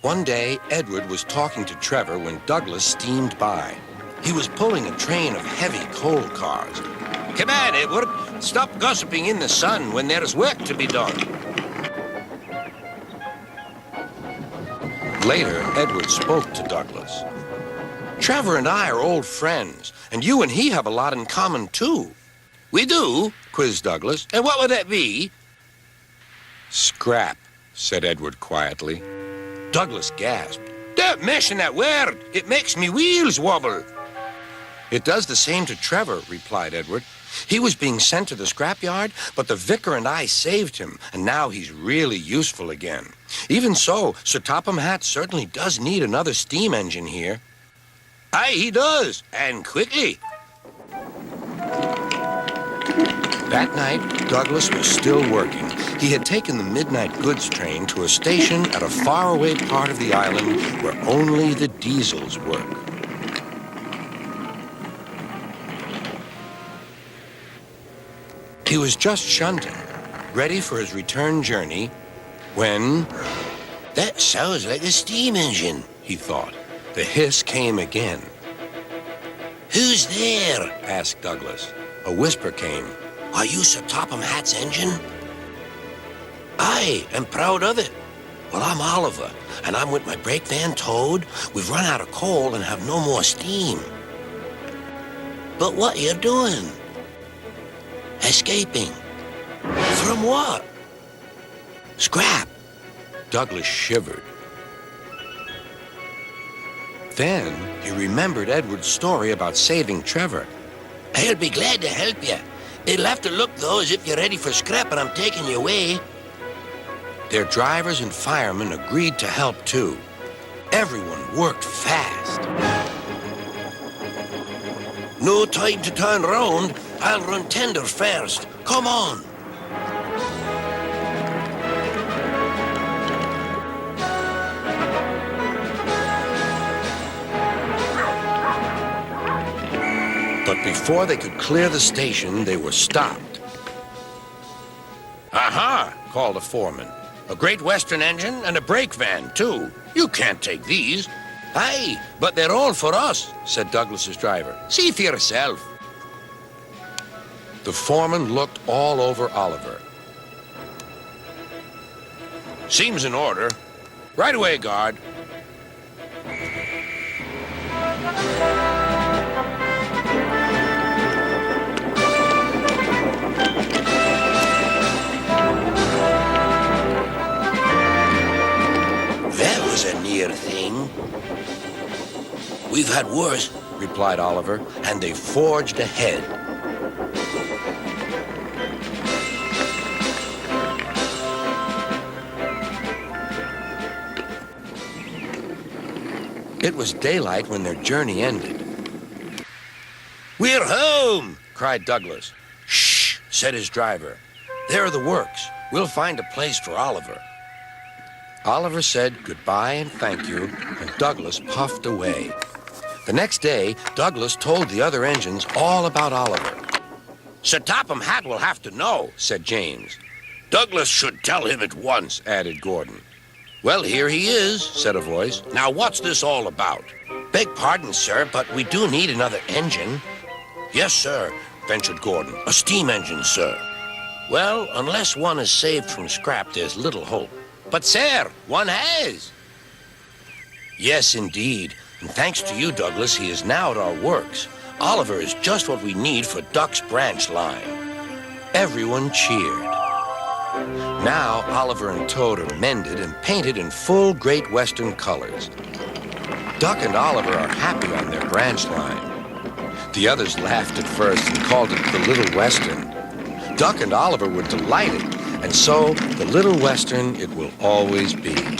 One day, Edward was talking to Trevor when Douglas steamed by. He was pulling a train of heavy coal cars. "Come on, Edward. Stop gossiping in the sun when there's work to be done." Later, Edward spoke to Douglas. "Trevor and I are old friends, and you and he have a lot in common, too." "We do?" quizzed Douglas. "And what would that be?" "Scrap," said Edward quietly. Douglas gasped. "Don't mention that word. It makes me wheels wobble." "It does the same to Trevor," replied Edward. "He was being sent to the scrapyard, but the vicar and I saved him, and now he's really useful again. Even so, Sir Topham Hatt certainly does need another steam engine here." "Aye, he does, and quickly." That night, Douglas was still working. He had taken the midnight goods train to a station at a faraway part of the island where only the diesels work. He was just shunting, ready for his return journey, when... "That sounds like a steam engine," he thought. The hiss came again. "Who's there?" asked Douglas. A whisper came. "Are you Sir Topham Hatt's engine?" "Aye, and proud of it." "Well, I'm Oliver, and I'm with my brake van towed. We've run out of coal and have no more steam." "But what are you doing?" "Escaping." "From what?" "Scrap." Douglas shivered. Then he remembered Edward's story about saving Trevor. "I'll be glad to help you. It'll have to look, though, as if you're ready for scrap and I'm taking you away." Their drivers and firemen agreed to help, too. Everyone worked fast. "No time to turn round. I'll run tender first. Come on." But before they could clear the station, they were stopped. "Aha!" called a foreman. "A Great Western engine and a brake van, too. You can't take these." "Aye, but they're all for us," said Douglas's driver. "See for yourself." The foreman looked all over Oliver. "Seems in order. Right away, guard." "That was a near thing." "We've had worse," replied Oliver, and they forged ahead. It was daylight when their journey ended. "We're home!" cried Douglas. "Shh!" said his driver. "There are the works. We'll find a place for Oliver." Oliver said goodbye and thank you, and Douglas puffed away. The next day, Douglas told the other engines all about Oliver. "Sir Topham Hatt will have to know," said James. "Douglas should tell him at once," added Gordon. "Well, here he is," said a voice. "Now, what's this all about?" "Beg pardon, sir, but we do need another engine." "Yes, sir," ventured Gordon. "A steam engine, sir." "Well, unless one is saved from scrap, there's little hope." "But, sir, one has." "Yes, indeed. And thanks to you, Douglas, he is now at our works. Oliver is just what we need for Duck's branch line." Everyone cheered. Now, Oliver and Toad are mended and painted in full Great Western colors. Duck and Oliver are happy on their branch line. The others laughed at first and called it the Little Western. Duck and Oliver were delighted, and so the Little Western it will always be.